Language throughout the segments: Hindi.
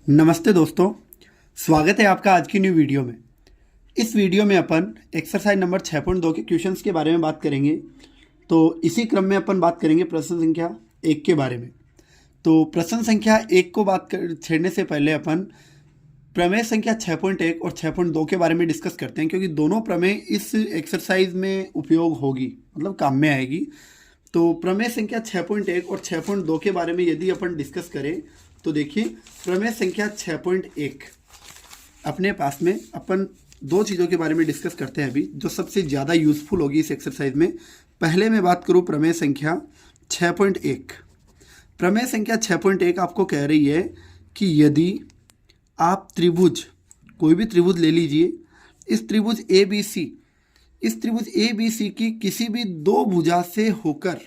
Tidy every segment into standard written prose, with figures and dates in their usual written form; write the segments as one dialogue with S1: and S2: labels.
S1: नमस्ते दोस्तों, स्वागत है आपका आज की न्यू वीडियो में। इस वीडियो में अपन एक्सरसाइज नंबर 6.2 के क्वेश्चंस के बारे में बात करेंगे। तो इसी क्रम में अपन बात करेंगे प्रश्न संख्या 1 के बारे में। तो प्रश्न संख्या 1 को छेड़ने से पहले अपन प्रमेय संख्या 6.1 और 6.2 के बारे में डिस्कस करते हैं, क्योंकि दोनों प्रमेय इस एक्सरसाइज में उपयोग होगी, मतलब काम में आएगी। तो प्रमेय संख्या 6.1 और 6.2 के बारे में यदि अपन डिस्कस करें तो देखिए, प्रमेय संख्या 6.1 अपने पास में अपन दो चीज़ों के बारे में डिस्कस करते हैं अभी, जो सबसे ज़्यादा यूजफुल होगी इस एक्सरसाइज में। पहले मैं बात करूँ प्रमेय संख्या 6.1। प्रमेय संख्या 6.1 आपको कह रही है कि यदि आप त्रिभुज, कोई भी त्रिभुज ले लीजिए, इस त्रिभुज ए बी सी की किसी भी दो भुजा से होकर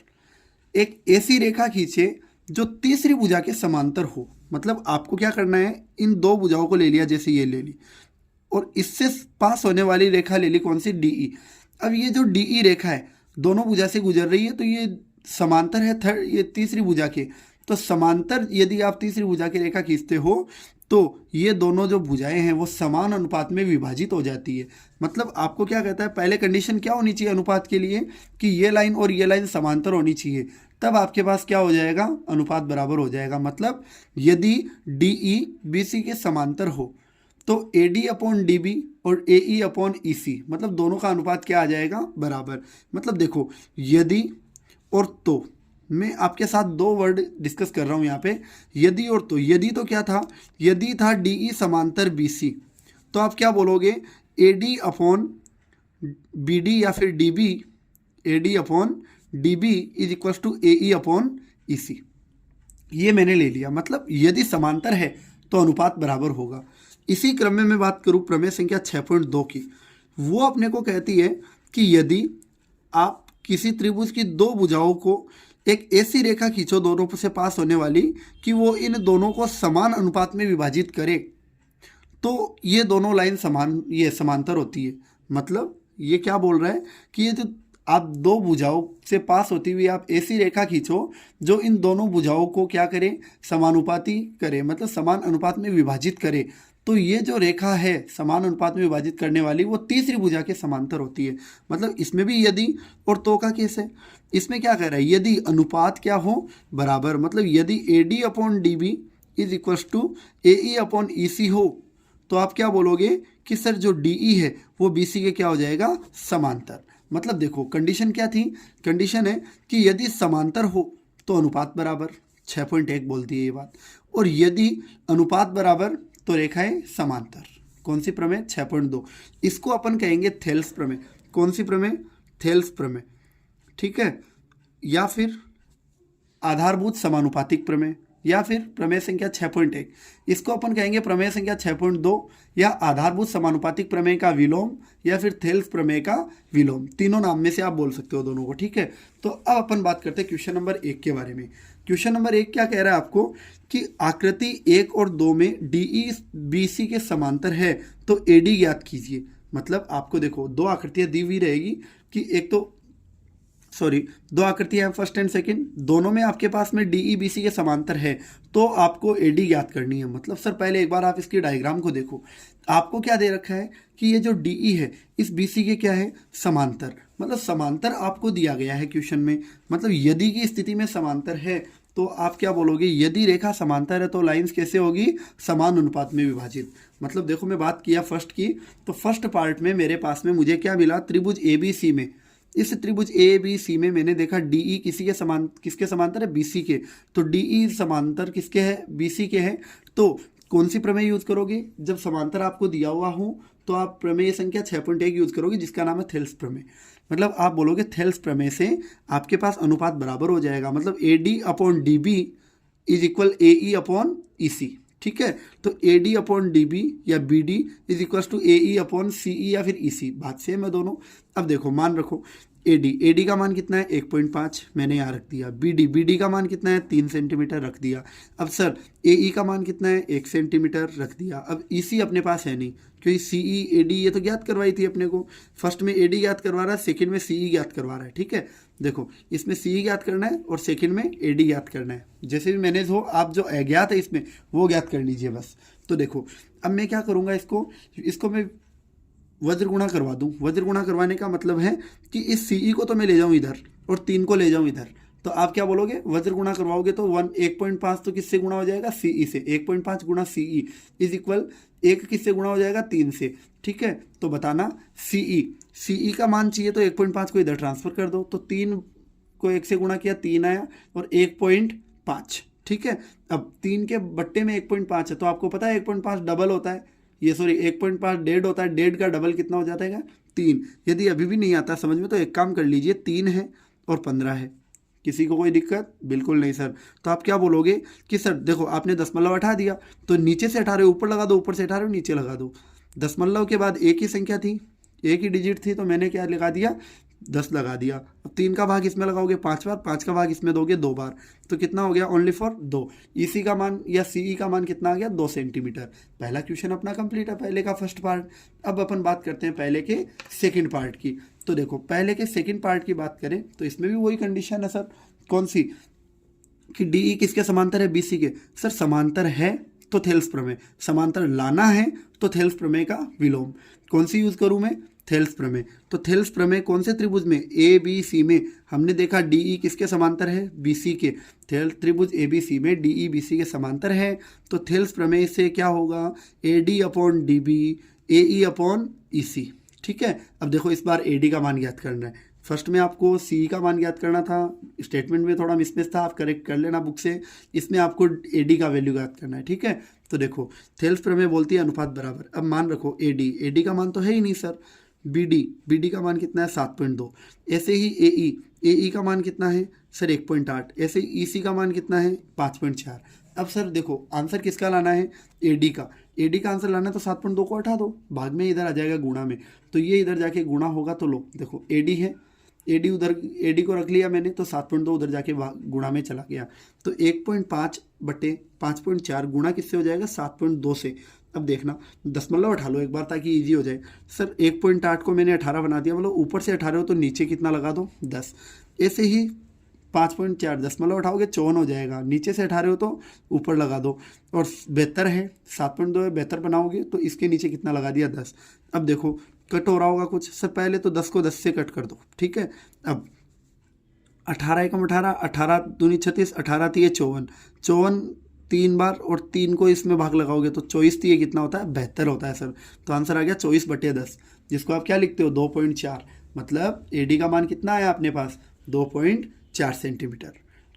S1: एक ऐसी रेखा खींचे जो तीसरी भुजा के समांतर हो। मतलब आपको क्या करना है, इन दो भुजाओं को ले लिया, जैसे ये ले ली, और इससे पास होने वाली रेखा ले ली, कौन सी, डीई। अब ये जो डीई रेखा है दोनों भुजा से गुजर रही है, तो ये समांतर है ये तीसरी भुजा के। तो समांतर यदि आप तीसरी भुजा की रेखा खींचते हो तो ये दोनों जो भुजाएं हैं वो समान अनुपात में विभाजित हो जाती है। मतलब आपको क्या कहता है, पहले कंडीशन क्या होनी चाहिए अनुपात के लिए, कि ये लाइन और ये लाइन समांतर होनी चाहिए, तब आपके पास क्या हो जाएगा, अनुपात बराबर हो जाएगा। मतलब यदि डी ई बी सी के समांतर हो तो A D upon D B और ए ई अपॉन ई सी, मतलब दोनों का अनुपात क्या आ जाएगा, बराबर। मतलब देखो, यदि और तो, मैं आपके साथ दो वर्ड डिस्कस कर रहा हूँ यहाँ पे, यदि और तो। यदि तो क्या था, यदि था डी ई समांतर बी सी, तो आप क्या बोलोगे, A D upon B D या फिर D B, A D upon D B is equal to A E upon E C. ये मैंने ले लिया, मतलब यदि समांतर है तो अनुपात बराबर होगा। इसी क्रम में मैं बात करूँ प्रमेय संख्या 6.2 की, वो अपने को कहती है कि यदि आप किसी त्रिभुज की दो भुजाओं को एक ऐसी रेखा खींचो दोनों से पास होने वाली कि वो इन दोनों को समान अनुपात में विभाजित करे, तो ये दोनों लाइन ये समांतर होती है। मतलब ये क्या बोल रहा है कि ये जो आप दो भुजाओं से पास होती हुई आप ऐसी रेखा खींचो जो इन दोनों भुजाओं को क्या करे, समानुपाती करे, मतलब समान अनुपात में विभाजित करे। तो ये जो रेखा है समान अनुपात में विभाजित करने वाली, वो तीसरी भुजा के समांतर होती है। मतलब इसमें भी यदि और तो का केस है। इसमें क्या कह रहा है, यदि अनुपात क्या हो, बराबर। मतलब यदि A D upon D B is equal to A E upon E C हो, तो आप क्या बोलोगे कि सर जो डी ई है वो बी सी के क्या हो जाएगा, समांतर। मतलब देखो, कंडीशन क्या थी, कंडीशन है कि यदि समांतर हो तो अनुपात बराबर, 6.1 बोलती है ये बात, और यदि अनुपात बराबर तो रेखाएं समांतर। कौन सी प्रमेय, 6.2। इसको अपन कहेंगे थेल्स प्रमेय। कौन सी प्रमेय, थेल्स प्रमेय, ठीक है। या फिर आधारभूत समानुपातिक प्रमेय, या फिर प्रमेय संख्या 6.1। इसको अपन कहेंगे प्रमेय संख्या 6.2, या आधारभूत समानुपातिक प्रमेय का विलोम, या फिर थेल्स प्रमेय का विलोम। तीनों नाम में से आप बोल सकते हो दोनों को, ठीक है। तो अब अपन बात करते हैं क्वेश्चन नंबर 1 के बारे में। क्वेश्चन नंबर 1 क्या कह रहा है आपको, कि आकृति 1 और 2 में डी ई बी सी के समांतर है, तो ए डी ज्ञात कीजिए। मतलब आपको देखो, दो आकृतियां दी हुई रहेगी कि एक तो दो आकृतियां हैं फर्स्ट एंड सेकंड, दोनों में आपके पास में डी ई बी सी के समांतर है, तो आपको ए डी ज्ञात करनी है। मतलब सर पहले एक बार आप इसकी डायग्राम को देखो, आपको क्या दे रखा है कि ये जो डी ई है इस बी सी के क्या है, समांतर। मतलब समांतर आपको दिया गया है क्वेश्चन में। मतलब यदि की स्थिति में समांतर है तो आप क्या बोलोगे, यदि रेखा समांतर है तो लाइंस कैसे होगी, समान अनुपात में विभाजित। मतलब देखो, मैं बात किया फर्स्ट की, तो फर्स्ट पार्ट में मेरे पास में मुझे क्या मिला, त्रिभुज ए बी सी में, इस त्रिभुज ए बी सी में मैंने देखा डी ई किसके समांतर है, बी सी के। तो डी ई समांतर किसके है, बी सी के है। तो कौन सी प्रमेय यूज करोगे, जब समांतर आपको दिया हुआ हो तो आप प्रमेय संख्या 6.1 यूज करोगे, जिसका नाम है थेल्स प्रमेय। मतलब आप बोलोगे थेल्स प्रमेय से आपके पास अनुपात बराबर हो जाएगा। मतलब A D upon D B is equal A E upon E C, ठीक है। तो A D upon D B या B D is equal to A E upon C E या फिर ई सी, बात सेम है दोनों। अब देखो, मान रखो AD का मान कितना है 1.5, मैंने यहाँ रख दिया। BD का मान कितना है 3 सेंटीमीटर, रख दिया। अब सर AE का मान कितना है 1 सेंटीमीटर, रख दिया। अब EC अपने पास है नहीं, क्योंकि CE AD ये तो ज्ञात करवाई थी अपने को। फर्स्ट में AD ज्ञात करवा रहा है, सेकंड में CE ज्ञात करवा रहा है, ठीक है। देखो इसमें CE ज्ञात करना है और सेकंड में AD ज्ञात करना है। जैसे भी मैनेज हो, आप जो अज्ञात है इसमें वो ज्ञात कर लीजिए बस। तो देखो अब मैं क्या करूँगा, इसको मैं वज्र गुणा करवा दूं। वज्र गुणा करवाने का मतलब है कि इस CE को तो मैं ले जाऊं इधर और 3 को ले जाऊं इधर। तो आप क्या बोलोगे, वज्र गुणा करवाओगे तो 1.5 तो किससे गुणा हो जाएगा, CE से। 1.5 गुणा CE इज इक्वल 1 किससे गुणा हो जाएगा, 3 से, ठीक है। तो बताना CE का मान चाहिए तो 1.5 को इधर ट्रांसफर कर दो। तो 3 को 1 से गुणा किया, 3 आया और 1.5, ठीक है। अब 3 के बट्टे में 1.5 है, तो आपको पता है 1.5 डबल होता है, ये सॉरी 1.5 डेढ़ होता है। डेढ़ का डबल कितना हो जाता है, 3। यदि अभी भी नहीं आता समझ में तो एक काम कर लीजिए, 3 है और 15 है। किसी को कोई दिक्कत, बिल्कुल नहीं सर। तो आप क्या बोलोगे कि सर देखो आपने दशमलव हटा दिया, तो नीचे से 18 ऊपर लगा दो, ऊपर से 18 नीचे लगा दो। दशमलव के बाद एक ही संख्या थी, एक ही डिजिट थी, तो मैंने क्या लगा दिया, 10 लगा दिया। अब 3 का भाग इसमें लगाओगे 5 बार, 5 का भाग इसमें दोगे 2 बार, तो कितना हो गया, ओनली फॉर 2। EC का मान या CE का मान कितना आ गया, 2 सेंटीमीटर। पहला क्वेश्चन अपना कंप्लीट है, पहले का फर्स्ट पार्ट। अब अपन बात करते हैं पहले के सेकंड पार्ट की। तो देखो पहले के सेकंड पार्ट की बात करें तो इसमें भी वही कंडीशन है सर, कौन सी, कि DE किसके समांतर है, BC के। सर समांतर है तो थेल्स प्रमेय, समांतर लाना है तो थेल्स प्रमेय का विलोम। कौन सी यूज करूं मैं, थेल्स प्रमेय। तो थेल्स प्रमेय कौन से त्रिभुज में, ABC में। हमने देखा DE किसके समांतर है, BC के। त्रिभुज ABC में DE BC के समांतर है, तो थेल्स प्रमेय से क्या होगा, AD upon DB AE upon EC, ठीक है। अब देखो इस बार AD का मान ज्ञात करना है। फर्स्ट में आपको CE का मान ज्ञात करना था, स्टेटमेंट में थोड़ा मिसमैच था, आप करेक्ट कर लेना बुक से। इसमें आपको AD का वैल्यू ज्ञात करना है, ठीक है। तो देखो थेल्स प्रमेय बोलती है अनुपात बराबर। अब मान रखो AD का मान तो है ही नहीं सर। BD का मान कितना है, 7.2। ऐसे ही AE का मान कितना है सर, 1.8। ऐसे ही EC का मान कितना है, 5.4। अब सर देखो आंसर किसका लाना है, AD का आंसर लाना है, तो 7.2 को हटा दो, भाग में इधर आ जाएगा गुणा में, तो ये इधर जाके गुणा होगा। तो लो देखो AD है, AD को रख लिया मैंने, तो 7.2 उधर जाके गुणा में चला गया। तो 1.5 बटे 5.4 गुणा किससे हो जाएगा, 7.2 से। अब देखना दशमलव उठा लो एक बार ताकि इजी हो जाए। सर 1.8 को मैंने 18 बना दिया, बोलो ऊपर से 18 हो तो नीचे कितना लगा दो, 10। ऐसे ही 5.4 दशमलव उठाओगे 54 हो जाएगा, नीचे से 18 हो तो ऊपर लगा दो। और 72 है, 7.2 है, 72 बनाओगे तो इसके नीचे कितना लगा दिया, 10। अब देखो कट हो रहा होगा कुछ, सर पहले तो 10 को 10 से कट कर दो, ठीक है। अब 18 एकम 18, 18 दूनी 36, 18 तीय 54, 54 3 बार और 3 को इसमें भाग लगाओगे तो 24 तीय कितना होता है, 72 होता है सर। तो आंसर आ गया 24/10, जिसको आप क्या लिखते हो, 2.4। मतलब AD का मान कितना आया अपने पास, 2.4 सेंटीमीटर।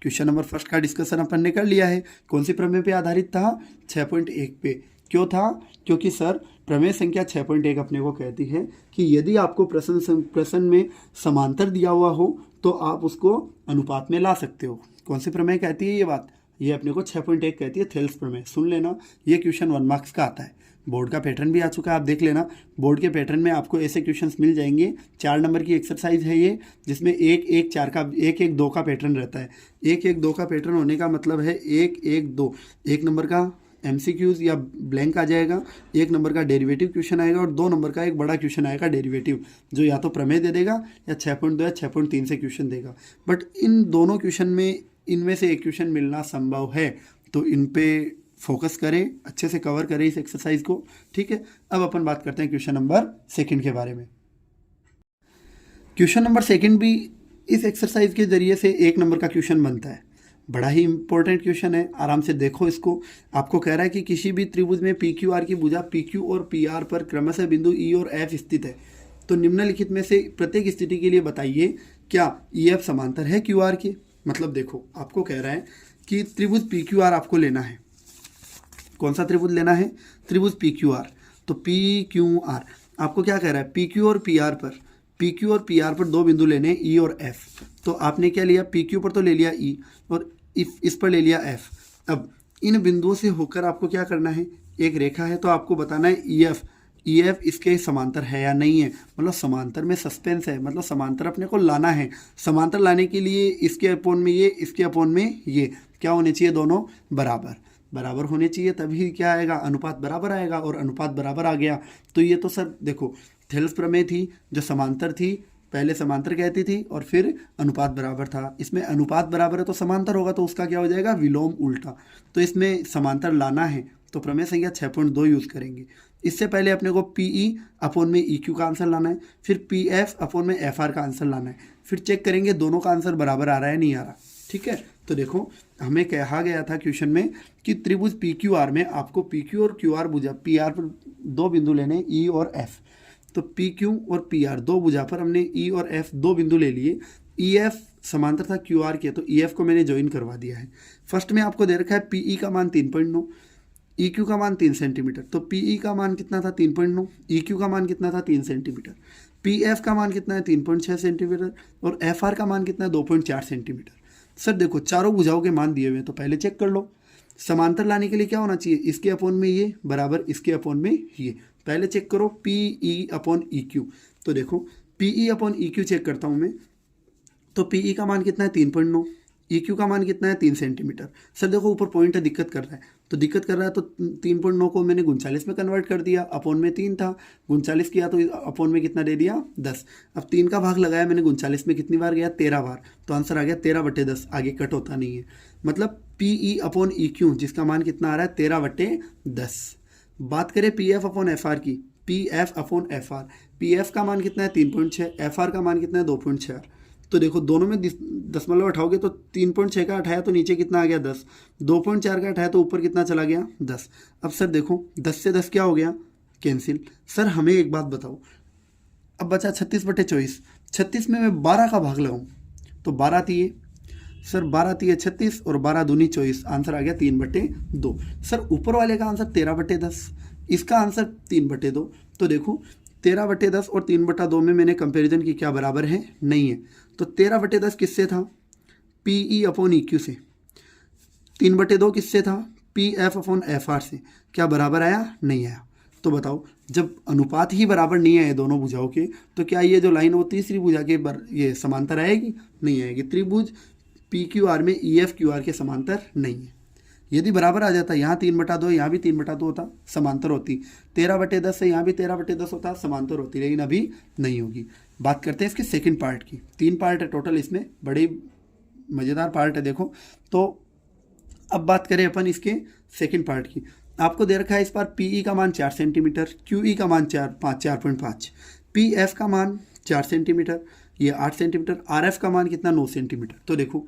S1: क्वेश्चन नंबर फर्स्ट का डिस्कशन अपन ने कर लिया है। कौन सी प्रमेय पे आधारित था, 6.1 पे। क्यों था, क्योंकि सर प्रमेय संख्या 6.1 अपने को कहती है कि यदि आपको प्रश्न में समांतर दिया हुआ हो तो आप उसको अनुपात में ला सकते हो। कौन सी प्रमेय कहती है ये बात, ये अपने को 6.1 कहती है थेल्स प्रमेय। सुन लेना, ये क्वेश्चन 1 मार्क्स का आता है। बोर्ड का पैटर्न भी आ चुका है, आप देख लेना। बोर्ड के पैटर्न में आपको ऐसे क्वेश्चंस मिल जाएंगे। 4 नंबर की एक्सरसाइज है ये, जिसमें 1-1-4 का 1-1-2 का पैटर्न रहता है। 1-1-2 का पैटर्न होने का मतलब है 1-1-2, 1 नंबर का MCQs या ब्लैंक आ जाएगा, 1 नंबर का डेरिवेटिव क्वेश्चन आएगा और 2 नंबर का एक बड़ा क्वेश्चन आएगा डेरिवेटिव, जो या तो प्रमेय दे देगा या 6.2 या 6.3 से क्वेश्चन देगा। बट इन दोनों क्वेश्चन में इनमें से एक क्वेश्चन मिलना संभव है, तो इन पे फोकस करें, अच्छे से कवर करें इस एक्सरसाइज को, ठीक है। अब अपन बात करते हैं क्वेश्चन नंबर 2 के बारे में। क्वेश्चन नंबर 2 भी इस एक्सरसाइज के जरिए से 1 नंबर का क्वेश्चन बनता है। बड़ा ही इंपॉर्टेंट क्वेश्चन है, आराम से देखो इसको। आपको कह रहा है कि किसी भी त्रिभुज में PQR की भुजा PQ और PR पर क्रमशः बिंदु E और F स्थित है, तो निम्नलिखित में से प्रत्येक स्थिति के लिए बताइए क्या EF समांतर है QR के। मतलब देखो आपको कह रहा है कि त्रिभुज PQR आपको लेना है। कौन सा त्रिभुज लेना है, त्रिभुज PQR। तो PQR आपको क्या कह रहा है, PQ और PR पर 2 बिंदु लेने E और F। तो आपने क्या लिया, PQ पर तो ले लिया E और इस पर ले लिया F। अब इन बिंदुओं से होकर आपको क्या करना है, एक रेखा है तो आपको बताना है ई एफ इसके समांतर है या नहीं है, मतलब समांतर में सस्पेंस है, मतलब समांतर अपने को लाना है। समांतर लाने के लिए इसके अपोन में ये, इसके अपोन में ये क्या होने चाहिए, दोनों बराबर बराबर होने चाहिए, तभी क्या आएगा, अनुपात बराबर आएगा। और अनुपात बराबर आ गया तो ये तो सर देखो थेल्स प्रमेय थी जो समांतर थी, पहले समांतर कहती थी और फिर अनुपात बराबर था। इसमें अनुपात बराबर है तो समांतर होगा, तो उसका क्या हो जाएगा, विलोम उल्टा। तो इसमें समांतर लाना है तो प्रमेय संख्या 6.2 यूज़ करेंगे। इससे पहले अपने को पी ई अपोन में ई क्यू का आंसर लाना है, फिर पी एफ अपोन में एफ आर का आंसर लाना है, फिर चेक करेंगे दोनों का आंसर बराबर आ रहा है नहीं आ रहा। ठीक है, तो देखो हमें कहा गया था क्वेश्चन में कि त्रिभुज पी क्यू आर में आपको पी क्यू और क्यू आर भुजा पी आर पर दो बिंदु लेने ई और एफ। तो पी क्यू और पी आर दो भुजा पर हमने ई और एफ दो बिंदु ले लिए। ई एफ समांतर था क्यू आर के, तो ई एफ को मैंने ज्वाइन करवा दिया है। फर्स्ट में आपको दे रखा है पी ई का मान 3.9, ई क्यू का मान 3 सेंटीमीटर। तो पी ई का मान कितना था 3.9, ई क्यू का मान कितना था 3 सेंटीमीटर, पी एफ का मान कितना है 3.6 सेंटीमीटर और एफ आर का मान कितना है 2.4 सेंटीमीटर। सर देखो चारों भुजाओं के मान दिए हुए हैं तो पहले चेक कर लो। समांतर लाने के लिए क्या होना चाहिए, इसके अपोन में ये बराबर इसके अपोन में ये। पहले चेक करो P E upon E Q. तो देखो P E upon E Q check करता हूँ मैं, तो पी ई का मान कितना है 3.9, ई क्यू का मान कितना है 3 सेंटीमीटर। सर देखो ऊपर पॉइंट है, दिक्कत कर रहा है, तो दिक्कत कर रहा है तो 3.9 को मैंने 39 में कन्वर्ट कर दिया, अपोन में 3 था, 39 किया तो अपोन में कितना दे दिया 10। अब 3 का भाग लगाया मैंने 39 में, कितनी बार गया 13 बार, तो आंसर आ गया 13/10। आगे कट होता नहीं है, मतलब P E upon E Q जिसका मान कितना आ रहा है 13/10। बात करें P F upon F R की, P F upon F R, P F का मान कितना है 3.6, एफ आर का मान कितना है 2.6। तो देखो दोनों में दशमलव उठाओगे तो 3.6 का उठाया तो नीचे कितना आ गया 10, 2.4 का उठाया तो ऊपर कितना चला गया 10। अब सर देखो 10 से 10 क्या हो गया, कैंसिल। सर हमें एक बात बताओ, अब बचा 36/24, 36 में मैं 12 का भाग लगाऊं तो 12 तिये, सर 12 तिये 36 और 12 दूनी 24, आंसर आ गया 3/2। सर ऊपर वाले का आंसर 13/10, इसका आंसर 3/2। तो देखो 13/10 और 3/2 में मैंने कंपैरिजन की, क्या बराबर है, नहीं है। तो 13/10 किससे था, P E upon E Q से। 3/2 किससे था, P F upon F are से। क्या बराबर आया, नहीं आया। तो बताओ जब अनुपात ही बराबर नहीं आए दोनों भुजाओं के, तो क्या ये जो लाइन वो तीसरी भुजा के ये समांतर आएगी, नहीं आएगी। त्रिभुज पी क्यू आर में ई एफ क्यू आर के समांतर नहीं है। यदि बराबर आ जाता, यहाँ 3/2 यहाँ भी 3/2 होता, समांतर होती, 13/10 से यहाँ भी 13/10 होता, समांतर होती, लेकिन अभी नहीं होगी। बात करते हैं इसके सेकंड पार्ट की। 3 पार्ट है टोटल, इसमें बड़ी मज़ेदार पार्ट है देखो। तो अब बात करें अपन इसके सेकंड पार्ट की। आपको दे रखा है इस बार पी ई का मान 4 सेंटीमीटर, क्यू ई का मान 4.5, पी एफ का मान 4 सेंटीमीटर, ये 8 सेंटीमीटर, आर एफ का मान कितना 9 सेंटीमीटर। तो देखो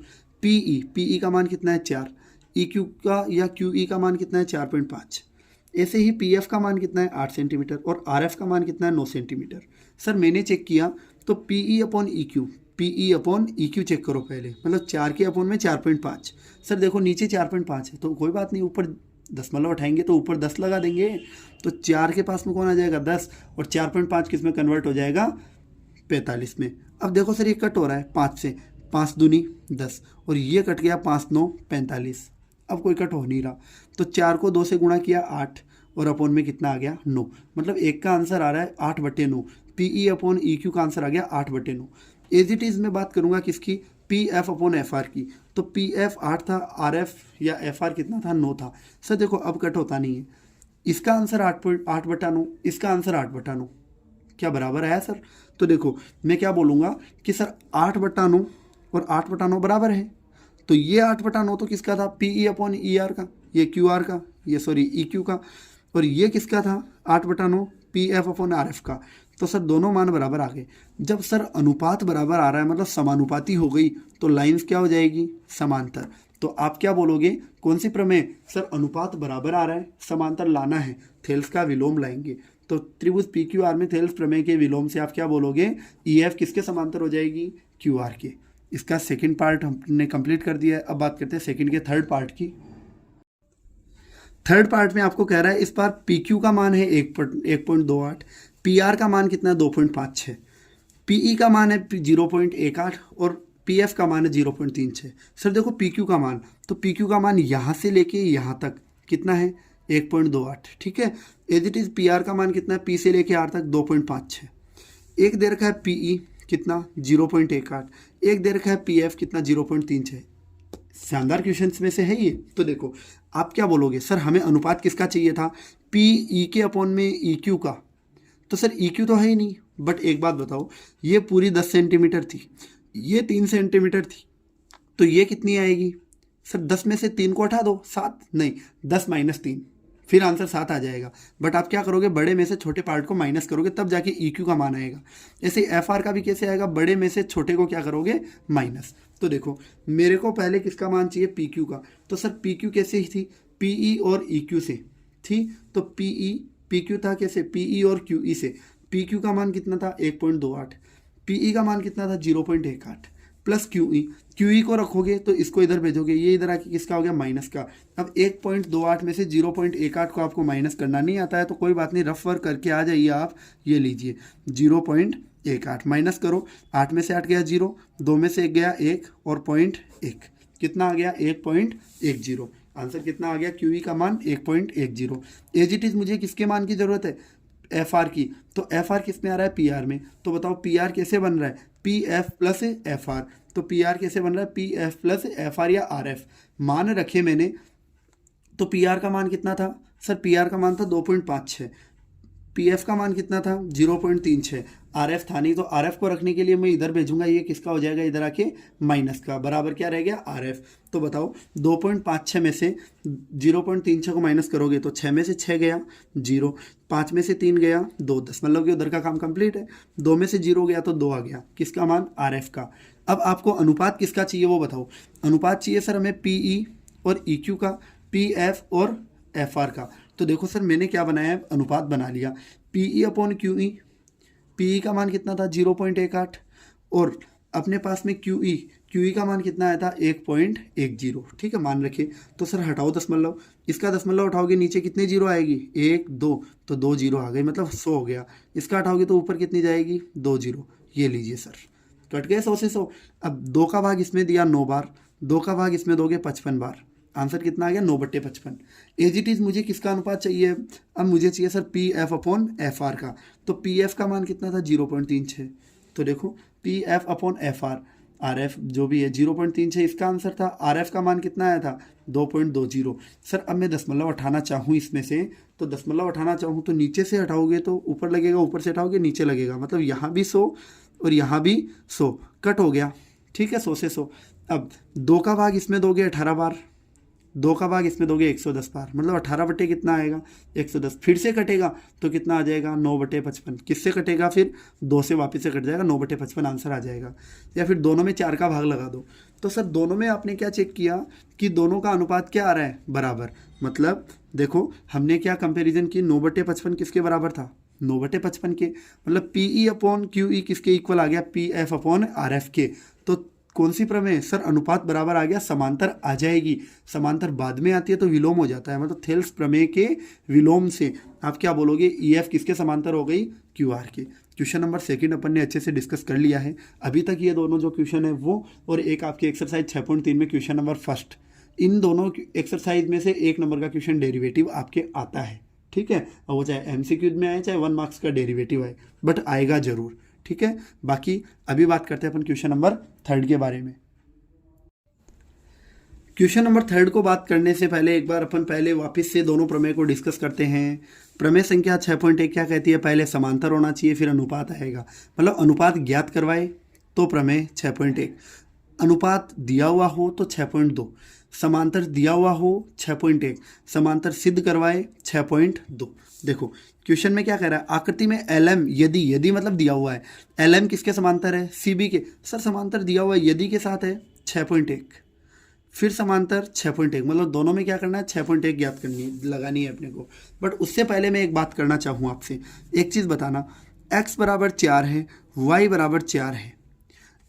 S1: पी ई का मान कितना है 4, ई क्यू का या क्यू ई का मान कितना है 4.5, ऐसे ही पी एफ का मान कितना है 8 सेंटीमीटर और आर एफ का मान कितना है 9 सेंटीमीटर। सर मैंने चेक किया तो P E upon E Q, P E upon E Q check करो पहले, मतलब 4 के अपोन में 4.5। सर देखो नीचे 4.5 है तो कोई बात नहीं, ऊपर दशमलव उठाएंगे तो ऊपर 10 लगा देंगे, तो 4 के पास में कौन आ जाएगा 10, और 4.5 किस में कन्वर्ट हो जाएगा 45 में। अब देखो सर ये कट हो रहा है 5 से, 5 दूनी 10 और ये कट गया 5 9 45, अब कोई कट हो नहीं रहा। तो 4 को 2 से गुणा किया 8 और अपोन में कितना आ गया 9, मतलब एक का आंसर आ रहा है 8/9। P E upon E Q का आंसर आ गया 8/9। एज इट इज़ मैं बात करूंगा किसकी, P F upon F R की। तो पी एफ 8 था, आर एफ या एफ आर कितना था 9 था। सर देखो अब कट होता नहीं है, इसका आंसर 8/9, इसका आंसर 8/9, क्या बराबर आया सर। तो देखो मैं क्या बोलूँगा कि सर 8/9 और 8/9 बराबर है, तो ये 8/9 तो किसका था, P E upon E R का, ये क्यू आर का, ये सॉरी ई क्यू का, और ये किसका था 8/9 P F upon R F का। तो सर दोनों मान बराबर आ गए। जब सर अनुपात बराबर आ रहा है मतलब समानुपाती हो गई, तो लाइंस क्या हो जाएगी, समांतर। तो आप क्या बोलोगे, कौन सी प्रमेय, सर अनुपात बराबर आ रहा है, समांतर लाना है, थेल्स का विलोम लाएंगे। तो त्रिभुज पी क्यू आर में थेल्स प्रमेय के विलोम से आप क्या बोलोगे, ई एफ किसके समांतर हो जाएगी, क्यू आर के। इसका सेकंड पार्ट हमने कंप्लीट कर दिया है। अब बात करते हैं सेकंड के थर्ड पार्ट की। थर्ड पार्ट में आपको कह रहा है इस बार पी क्यू का मान है 1.28, पी आर का मान कितना है 2.56, पी ई का मान है 0.18 और पी एफ का मान है 0.36। सर देखो पी क्यू का मान, तो पी क्यू का मान यहाँ से लेके यहाँ तक कितना है 1.28, ठीक है। As it is P R का मान कितना है, पी से लेके आर तक 2.56। एक दे रखा है पीई कितना 0.18, एक दे रखा है पी एफ कितना 0.36। शानदार क्वेश्चंस में से है ये। तो देखो आप क्या बोलोगे, सर हमें अनुपात किसका चाहिए था, पी ई के अपॉन में ई क्यू का। तो सर ई क्यू तो है ही नहीं, बट एक बात बताओ, ये पूरी 10 सेंटीमीटर थी, ये 3 सेंटीमीटर थी, तो ये कितनी आएगी सर, 10 में से 3 को हटा दो, 7 नहीं 10 माइनस 3, फिर आंसर 7 आ जाएगा। बट आप क्या करोगे, बड़े में से छोटे पार्ट को माइनस करोगे, तब जाके ई क्यू का मान आएगा। ऐसे एफ आर का भी कैसे आएगा, बड़े में से छोटे को क्या करोगे, माइनस। तो देखो मेरे को पहले किसका मान चाहिए, पी क्यू का। तो सर पी क्यू कैसे ही थी, पी ई और ई क्यू से थी, तो पी क्यू था कैसे, पी ई और क्यू ई से। पी क्यू का मान कितना था 1.28, पी ई का मान कितना था 0.18 प्लस क्यू ई को रखोगे तो इसको इधर भेजोगे, ये इधर आके किसका हो गया, माइनस का। अब 1.28 में से 0.18 को आपको माइनस करना नहीं आता है तो कोई बात नहीं, रफ वर्क करके आ जाइए आप। ये लीजिए 0.18 माइनस करो, 8 में से 8 गया 0, 2 में से 1 गया 1 और 0.1, कितना आ गया 1.10। आंसर कितना आ गया, क्यू ई का मान 1.10। एज इट इज़ मुझे किसके मान की ज़रूरत है, एफ आर की। तो एफ आर किस में आ रहा है, पी आर में। तो बताओ पी आर कैसे बन रहा है, P F plus F R. तो पी आर कैसे बन रहा है, P F plus F R या आर एफ मान रखे मैंने। तो पी आर का मान कितना था सर, पी आर का मान था 2.56, पी एफ का मान कितना था 0.36, आर एफ था नहीं, तो आर एफ को रखने के लिए मैं इधर भेजूंगा, ये किसका हो जाएगा, इधर आके माइनस का, बराबर क्या रह गया, आर एफ। तो बताओ 2.56 में से 0.36 को माइनस करोगे तो 6 में से 6 गया 0, 5 में से 3 गया 2, 10, मतलब कि उधर का काम कंप्लीट है। 2 में से 0 गया तो 2 आ गया, किसका मान, आर एफ का। अब आपको अनुपात किसका चाहिए वो बताओ। अनुपात चाहिए सर हमें पी ई और ई क्यू का, पी एफ और एफ आर का। तो देखो सर मैंने क्या बनाया है, अनुपात बना लिया, P E upon Q E, P E का मान कितना था 0.18 और अपने पास में क्यू ई का मान कितना आया था 1.10, ठीक है, मान रखे। तो सर हटाओ दशमलव, इसका दशमलव उठाओगे नीचे कितने जीरो आएगी, 1 2, तो 2 जीरो आ गई, मतलब 100 हो गया। इसका हटाओगे तो ऊपर कितनी जाएगी, 2 जीरो। ये लीजिए सर, कट गए 100 से 100। अब 2 का भाग इसमें दिया 9 बार, 2 का भाग इसमें दोगे 55 बार, आंसर कितना आ गया 9/55। एज इट इज़ मुझे किसका अनुपात चाहिए, अब मुझे चाहिए sir P F upon F are का। तो पी एफ का मान कितना था 0.36, तो देखो P F upon F R F जो भी है 0.36 इसका आंसर था। आर एफ का मान कितना आया था 2.20। सर अब मैं दशमलव उठाना चाहूँ इसमें से, तो दशमलव उठाना चाहूँ तो नीचे से हटाओगे तो ऊपर लगेगा, ऊपर से हटाओगे नीचे लगेगा, मतलब यहाँ भी 100 और यहाँ भी 100, कट हो गया, ठीक है, 100 से 100। अब 2 का भाग इसमें दोगे 18 बार, 2 का भाग इसमें दोगे 110 बार, मतलब 18 बटे कितना आएगा 110, फिर से कटेगा तो कितना आ जाएगा 9/55। किससे कटेगा फिर, 2 से वापस से कट जाएगा, 9/55 आंसर आ जाएगा। या फिर दोनों में 4 का भाग लगा दो। तो सर दोनों में आपने क्या चेक किया कि दोनों का अनुपात क्या आ रहा है, बराबर। मतलब देखो हमने क्या कंपेरिजन की, 9/55 किसके बराबर था, 9/55 के, मतलब P E upon Q E किसके इक्वल आ गया, P F upon R F के। तो कौन सी प्रमेय सर, अनुपात बराबर आ गया, समांतर आ जाएगी। समांतर बाद में आती है तो विलोम हो जाता है, मतलब थेल्स प्रमेय के विलोम से आप क्या बोलोगे, ई एफ किसके समांतर हो गई, क्यू आर के। क्वेश्चन नंबर 2 अपन ने अच्छे से डिस्कस कर लिया है अभी तक, ये दोनों जो क्वेश्चन है वो, और एक आपकी एक्सरसाइज 6.3 में क्वेश्चन नंबर 1, इन दोनों एक्सरसाइज में से 1 नंबर का क्वेश्चन डेरिवेटिव आपके आता है, ठीक है। और वो चाहे एमसीक्यू में आए चाहे 1 मार्क्स का डेरिवेटिव आए, बट आएगा जरूर, ठीक है। बाकी अभी बात करते हैं अपन क्वेश्चन नंबर 3 के बारे में। क्वेश्चन नंबर 3 को बात करने से पहले एक बार अपन पहले वापस से दोनों प्रमेय को डिस्कस करते हैं। प्रमेय संख्या 6.1 क्या कहती है, पहले समांतर होना चाहिए फिर अनुपात आएगा, मतलब अनुपात ज्ञात करवाए तो प्रमेय 6.1, अनुपात दिया हुआ हो तो 6.2, समांतर दिया हुआ हो 6.1, समांतर सिद्ध करवाए 6.2। देखो क्वेश्चन में क्या कह रहा है, आकृति में एल एम यदि मतलब दिया हुआ है, एल एम किसके समांतर है, सी बी के। सर समांतर दिया हुआ है यदि के साथ है 6.1, फिर समांतर 6.1, मतलब दोनों में क्या करना है 6.1 ज्ञात करनी लगानी है अपने को। बट उससे पहले मैं एक बात करना चाहूँ आपसे, एक चीज़ बताना, x बराबर 4 है, y बराबर 4 है,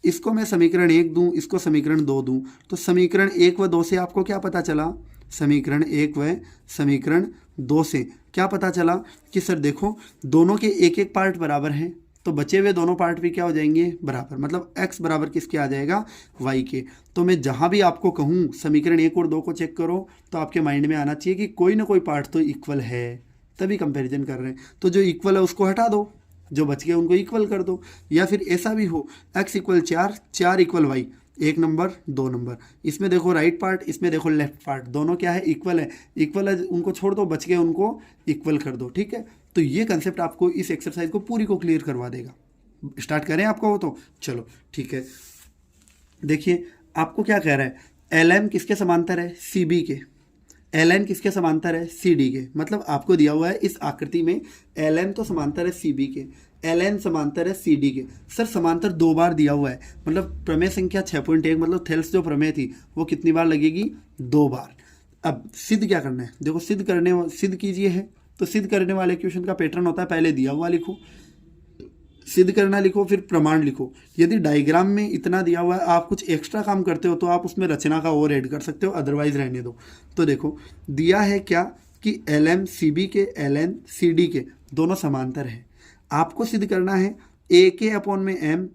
S1: इसको मैं समीकरण 1 दूँ, इसको समीकरण 2 दूँ, तो समीकरण 1 व 2 से आपको क्या पता चला, समीकरण 1 व समीकरण 2 से क्या पता चला कि सर देखो दोनों के एक एक पार्ट बराबर हैं, तो बचे हुए दोनों पार्ट भी क्या हो जाएंगे, बराबर, मतलब x बराबर किसके आ जाएगा, y के। तो मैं जहाँ भी आपको कहूँ समीकरण 1 और 2 को चेक करो तो आपके माइंड में आना चाहिए कि कोई ना कोई पार्ट तो इक्वल है, तभी कंपैरिजन कर रहे हैं। तो जो इक्वल है उसको हटा दो, जो बच गए उनको इक्वल कर दो। या फिर ऐसा भी हो x equal 4, 4 equal y, 1 number 2 number, इसमें देखो राइट पार्ट, इसमें देखो लेफ्ट पार्ट, दोनों क्या है, इक्वल है। इक्वल है उनको छोड़ दो, बच गए उनको इक्वल कर दो, ठीक है। तो ये कंसेप्ट आपको इस एक्सरसाइज को पूरी को क्लियर करवा देगा। स्टार्ट करें आपको हो तो चलो ठीक है। देखिए आपको क्या कह रहा है, एल एम किसके समांतर है, सी बी के। एल एन किसके समांतर है, सी डी के। मतलब आपको दिया हुआ है इस आकृति में एल एम तो समांतर है सी बी के, एल एन समांतर है सी डी के। सर समांतर 2 बार दिया हुआ है, मतलब प्रमेय संख्या 6.1 मतलब थेल्स जो प्रमेय थी वो कितनी बार लगेगी, 2 बार। अब सिद्ध क्या करना है, देखो सिद्ध कीजिए है, तो सिद्ध करने वाले क्वेश्चन का पैटर्न होता है, पहले दिया हुआ लिखो, सिद्ध करना लिखो, फिर प्रमाण लिखो। यदि डायग्राम में इतना दिया हुआ है, आप कुछ एक्स्ट्रा काम करते हो तो आप उसमें रचना का और ऐड कर सकते हो, अदरवाइज रहने दो। तो देखो दिया है क्या कि एल एम सी बी के, एल एन सी डी के दोनों समांतर है। आपको सिद्ध करना है ए के अपॉन में एम,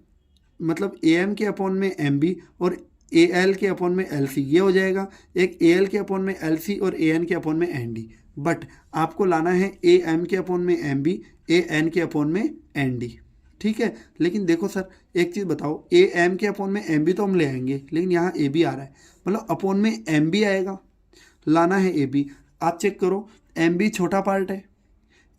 S1: मतलब ए एम के अपॉन में एम बी और ए एल के अपॉन में एल सी, ये हो जाएगा। एक ए एल के अपॉन में एल सी और ए एन के अपॉन में एन डी। बट आपको लाना है ए एम के अपॉन में एम बी, ए एन के अपॉन में एन डी, ठीक है। लेकिन देखो सर एक चीज़ बताओ, ए एम के अपॉन में एम बी तो हम ले आएंगे, लेकिन यहाँ ए बी आ रहा है, मतलब अपॉन में एम बी आएगा, लाना है ए बी। आप चेक करो एम बी छोटा पार्ट है,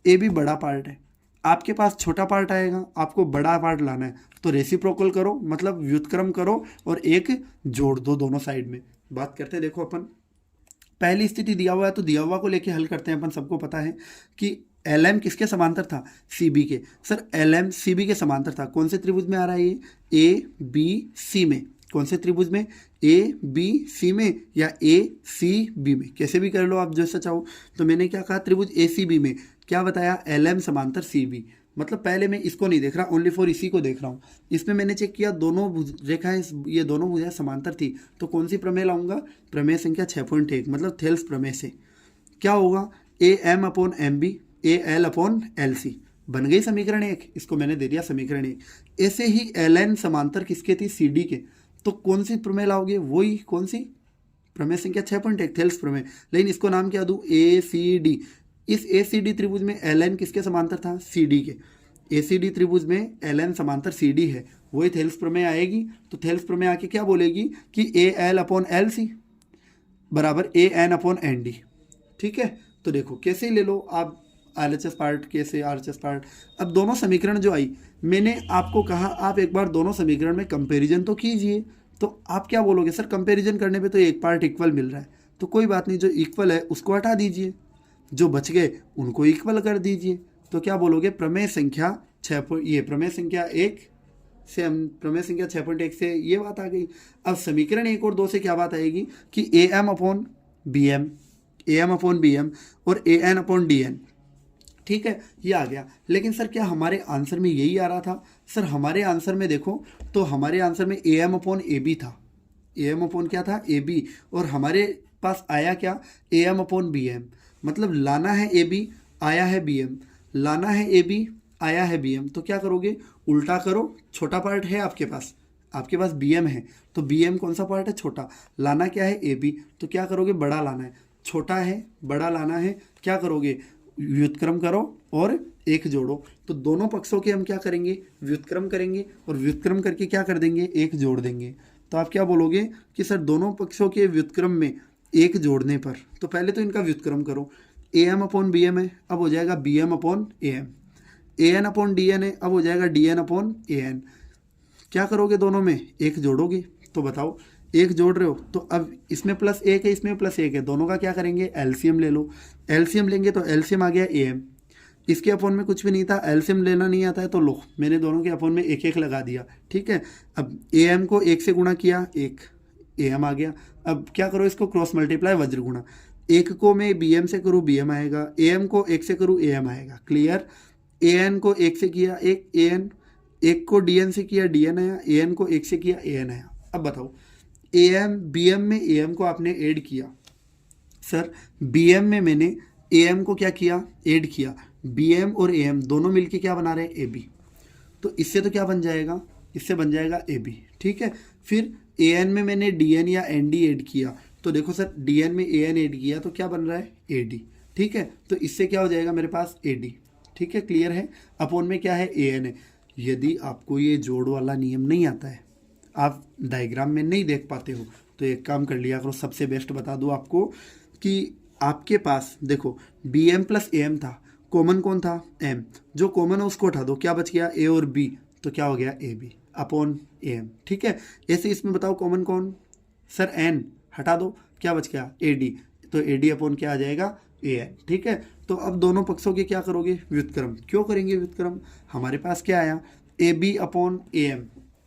S1: ए बी बड़ा पार्ट है। आपके पास छोटा पार्ट आएगा, आपको बड़ा पार्ट लाना है, तो रेसिप्रोकल करो, मतलब व्युत्क्रम करो और एक जोड़ दो दोनों साइड में। बात करते हैं, देखो अपन पहली स्थिति दिया हुआ है तो दिया हुआ को लेके हल करते हैं। अपन सबको पता है कि एल एम किसके समांतर था, सी बी के। Sir L M C B के समांतर था, कौन से त्रिभुज में आ रहा है ये, ए बी सी में। कौन से त्रिभुज में, ए बी सी में या ए सी बी में, कैसे भी कर लो आप जैसा चाहो। तो मैंने क्या कहा, त्रिभुज ए सी बी में क्या बताया, एल एम समांतर सी बी। मतलब पहले मैं इसको नहीं देख रहा, ओनली फॉर इसी को देख रहा हूँ। इसमें मैंने चेक किया दोनों रेखाएं, ये दोनों भुजाएं समांतर थी, तो कौन सी प्रमेय लाऊंगा, प्रमेय संख्या 6.1 मतलब थेल्स प्रमेय से। क्या होगा, A M upon M B, A L upon L C, बन गई समीकरण 1। इसको मैंने दे दिया समीकरण 1। ऐसे ही एल एन समांतर किसके थी, सी डी के। तो कौन सी प्रमेय लाओगे, वही कौन सी, प्रमेय संख्या 6.1 थेल्स प्रमेय। लेकिन इसको नाम क्या दूं, ए सी डी। इस ए सी डी त्रिभुज में एल एन किसके समांतर था, सी डी के। ए सी डी त्रिभुज में एल एन समांतर सी डी है, वही थेल्स प्रमेय आएगी। तो थेल्स प्रमेय आके क्या बोलेगी कि A L upon L C बराबर A N upon N D, ठीक है। तो देखो कैसे ले लो आप, RHS पार्ट कैसे, RHS पार्ट। अब दोनों समीकरण जो आई, मैंने आपको कहा आप एक बार दोनों समीकरण में कंपैरिजन तो कीजिए। तो आप क्या बोलोगे, सर कंपैरिजन करने पे तो एक पार्ट इक्वल मिल रहा है, तो कोई बात नहीं, जो इक्वल है उसको हटा दीजिए, जो बच गए उनको इक्वल कर दीजिए। तो क्या बोलोगे, प्रमेय संख्या 6, ये प्रमेय संख्या 1 से हम प्रमेय संख्या 6.1 से ये बात आ गई। अब समीकरण 1 और 2 से क्या बात आएगी कि A M upon B M, A M upon B M और A N upon D N, ठीक है, ये आ गया। लेकिन सर क्या हमारे आंसर में यही आ रहा था, सर हमारे आंसर में देखो तो हमारे आंसर में A M upon A B था, ए एम अपॉन क्या था, ए बी, और हमारे पास आया क्या, A M upon B M. मतलब लाना है ए बी, आया है बी एम, लाना है ए बी, आया है बी एम। तो क्या करोगे, उल्टा करो, छोटा पार्ट है आपके पास बी एम है, तो बी एम कौन सा पार्ट है, छोटा। लाना क्या है, ए बी, तो क्या करोगे, बड़ा लाना है। छोटा है बड़ा लाना है, क्या करोगे, व्युत्क्रम करो और एक जोड़ो। तो दोनों पक्षों के हम क्या करेंगे, व्युत्क्रम करेंगे और व्युत्क्रम करके क्या कर देंगे, एक जोड़ देंगे। तो आप क्या बोलोगे कि सर दोनों पक्षों के व्युत्क्रम में एक जोड़ने पर, तो पहले तो इनका व्युत्क्रम करो, A M upon B M है, अब हो जाएगा B M upon A M. A N upon D N है, अब हो जाएगा D N upon A N. क्या करोगे, दोनों में एक जोड़ोगे। तो बताओ एक जोड़ रहे हो, तो अब इसमें +1 है, इसमें +1 है, दोनों का क्या करेंगे, एलसीएम ले लो। एलसीएम लेंगे तो एलसीएम आ गया ए एम, इसके अपॉन में कुछ भी नहीं था, एलसीएम लेना नहीं आता है तो लो, मैंने दोनों के अपॉन में 1 1 लगा दिया, ठीक है। अब ए एम को 1 से गुणा किया, 1 ए एम आ गया। अब क्या करो, इसको क्रॉस मल्टीप्लाई वज्र गुणा, 1 को मैं बी एम से करूँ बी एम आएगा, ए एम को 1 से करूँ ए एम आएगा, क्लियर। ए एन को 1 से किया, एक ए एन, 1 को डी एन से किया, डी एन आया, ए एन को 1 से किया, ए एन आया। अब बताओ ए एम बी एम में ए एम को आपने ऐड किया, सर बी एम में मैंने ए एम को क्या किया, ऐड किया। बी एम और ए एम दोनों मिलके क्या बना रहे हैं, ए बी। तो इससे तो क्या बन जाएगा, इससे बन जाएगा ए बी, ठीक है। फिर ए एन में मैंने डी एन या एन डी ऐड किया, तो देखो सर डी एन में ए एन ऐड किया तो क्या बन रहा है ए डी, ठीक है। तो इससे क्या हो जाएगा मेरे पास ए डी, ठीक है, क्लियर है। अपॉन में क्या है ए एन है। यदि आपको ये जोड़ वाला नियम नहीं आता है, आप डायग्राम में नहीं देख पाते हो, तो एक काम कर लिया करो, सबसे बेस्ट बता दूँ आपको कि आपके पास देखो B M plus A M था, कॉमन कौन था एम, जो कॉमन है उसको उठा दो, क्या बच गया ए और बी, तो क्या हो गया A B upon A M, ठीक है। ऐसे इसमें बताओ कॉमन कौन, सर एन हटा दो, क्या बच गया ए डी, तो ए डी अपॉन क्या आ जाएगा ए एन, ठीक है। तो अब दोनों पक्षों के क्या करोगे व्युत्क्रम, क्यों करेंगे व्युत्क्रम, हमारे पास क्या आया A B upon A M,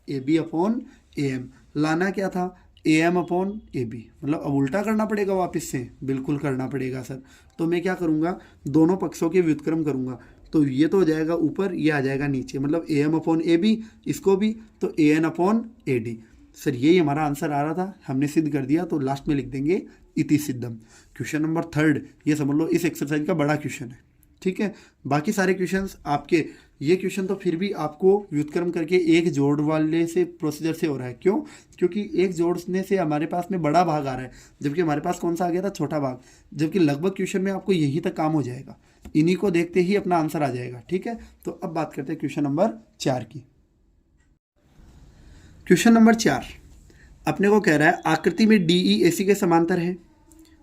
S1: A B upon A M, लाना क्या था A M upon A B, मतलब अब उल्टा करना पड़ेगा वापस से, बिल्कुल करना पड़ेगा सर। तो मैं क्या करूँगा दोनों पक्षों के व्युत्क्रम करूँगा, तो ये तो हो जाएगा ऊपर, ये आ जाएगा नीचे, मतलब A M upon A B, इसको भी तो A N upon A D. Sir यही हमारा आंसर आ रहा था, हमने सिद्ध कर दिया, तो लास्ट में लिख देंगे इति सिद्धम। क्वेश्चन नंबर 3 ये समझ लो इस एक्सरसाइज का बड़ा क्वेश्चन है, ठीक है। बाकी सारे क्वेश्चंस आपके, ये क्वेश्चन तो फिर भी आपको व्युत्क्रम करके एक जोड़ वाले से प्रोसीजर से हो रहा है, क्यों, क्योंकि एक जोड़ने से हमारे पास में बड़ा भाग आ रहा है, जबकि हमारे पास कौन सा आ गया था छोटा भाग, जबकि लगभग क्वेश्चन में आपको यहीं तक काम हो जाएगा, इन्हीं को देखते ही अपना आंसर आ जाएगा, ठीक है। तो अब बात करते हैं क्वेश्चन नंबर 4 की। क्वेश्चन नंबर 4 अपने को कह रहा है आकृति में डी ई ए सी के समांतर है।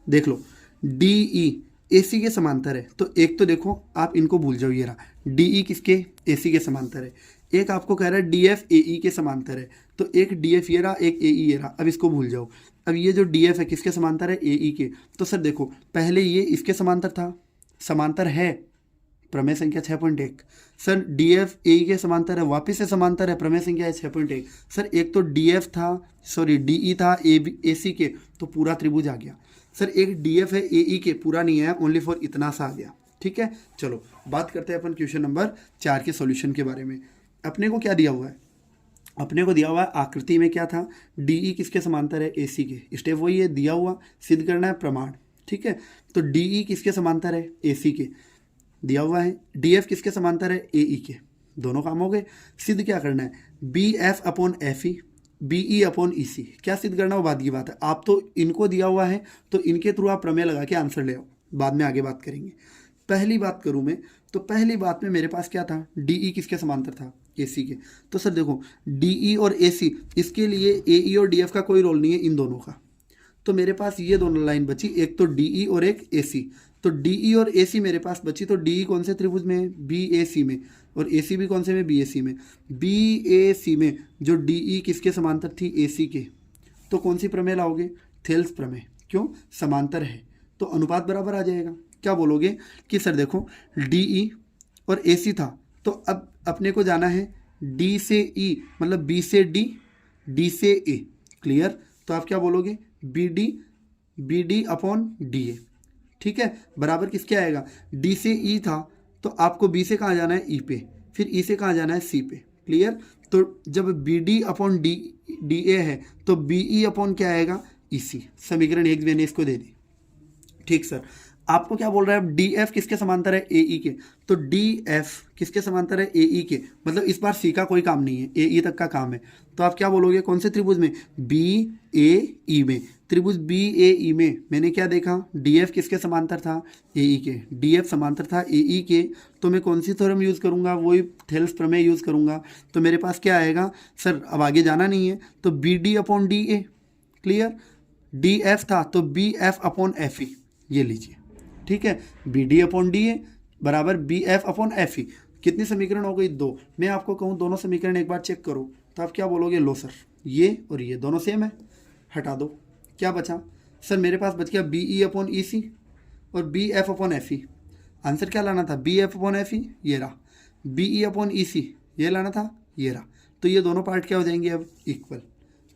S1: देख लो डी ई ए सी के समांतर है, तो एक तो देखो आप इनको भूल जाओ, ये रहा डी ई किसके ए सी के समांतर है। एक आपको कह रहा है डी एफ ए ई के समांतर है, तो एक डी एफ ये रहा, एक ए ई ये रहा, अब इसको भूल जाओ। अब ये जो डी एफ है किसके समांतर है ए ई के, तो सर देखो पहले ये इसके समांतर था, समांतर है, प्रमेय संख्या 6.1। सर डी एफ ए के समांतर है, वापिस से समांतर है, प्रमेय संख्या है 6.1। सर एक तो डी एफ था, सॉरी डी ई था ए सी के, तो पूरा त्रिभुज आ गया। सर एक डी एफ है ए ई के, पूरा नहीं है, ओनली फॉर इतना सा आ गया, ठीक है। चलो बात करते हैं अपन क्वेश्चन नंबर 4 के सॉल्यूशन के बारे में। अपने को क्या दिया हुआ है, अपने को दिया हुआ है आकृति में क्या था डी ई किसके समांतर है ए सी के, स्टेप वही है, दिया हुआ सिद्ध करना है प्रमाण, ठीक है। तो डी ई किसके समांतर है ए सी के, दिया हुआ है, डी एफ किसके समांतर है ए ई के, दोनों काम हो गए। सिद्ध क्या करना है B F upon F E, B E upon E C, क्या सिद्ध करना वो बाद की बात है। आप तो इनको दिया हुआ है तो इनके थ्रू आप प्रमेय लगा के आंसर ले आओ, बाद में आगे बात करेंगे। पहली बात करूं मैं, तो पहली बात में मेरे पास क्या था डी ई किसके समांतर था ए सी के, तो सर देखो डी ई और ए सी, इसके लिए ए ई और डी एफ का कोई रोल नहीं है इन दोनों का, तो मेरे पास ये दोनों लाइन बची, एक तो डी ई और एक ए सी। तो डी ई और ए सी मेरे पास बची, तो डी ई कौन से त्रिभुज में है बी ए सी में, और ए सी भी कौन से में बी ए सी में। बी ए सी में जो डी ई किसके समांतर थी ए सी के, तो कौन सी प्रमेय लाओगे थेल्स प्रमेय, क्यों समांतर है तो अनुपात बराबर आ जाएगा। क्या बोलोगे कि सर देखो डी ई और ए सी था, तो अब अपने को जाना है डी से ई, मतलब बी से डी, डी से ए, क्लियर। तो आप क्या बोलोगे B D upon D A, ठीक है, बराबर किसके आएगा डी से ई था, तो आपको बी से कहाँ जाना है ई पे, फिर ई से कहाँ जाना है सी पे, क्लियर। तो जब B D upon D A है तो बी ई अपॉन क्या आएगा ई सी, समीकरण 1 मैंने इसको दे दी, ठीक सर। आपको क्या बोल रहा है डी एफ किसके समांतर है ए ई के, तो डी एफ किसके समांतर है ए ई के, मतलब इस बार सी का कोई काम नहीं है, ए ई तक का काम है। तो आप क्या बोलोगे कौन से त्रिभुज में बी ए ई में, त्रिभुज बी ए ई में मैंने क्या देखा डी एफ किसके समांतर था ए ई के, डी एफ समांतर था ए ई के, तो मैं कौन सी थ्योरम यूज़ करूँगा वही थेल्स प्रमेय यूज़ करूँगा। तो मेरे पास क्या आएगा सर, अब आगे जाना नहीं है, तो B D upon D A, clear. D F था तो B F upon F E, ये लीजिए, ठीक है, B D upon D A बराबर B F upon F E. कितनी समीकरण हो गई 2। मैं आपको कहूँ दोनों समीकरण एक बार चेक करो, तो आप क्या बोलोगे लो सर ये और ये दोनों सेम है, हटा दो, क्या बचा सर मेरे पास बच गया B E upon E C और B F upon F E. Answer क्या लाना था B F upon F E, ये रहा, B E upon E C ये लाना था, ये रहा। तो ये दोनों पार्ट क्या हो जाएंगे अब इक्वल,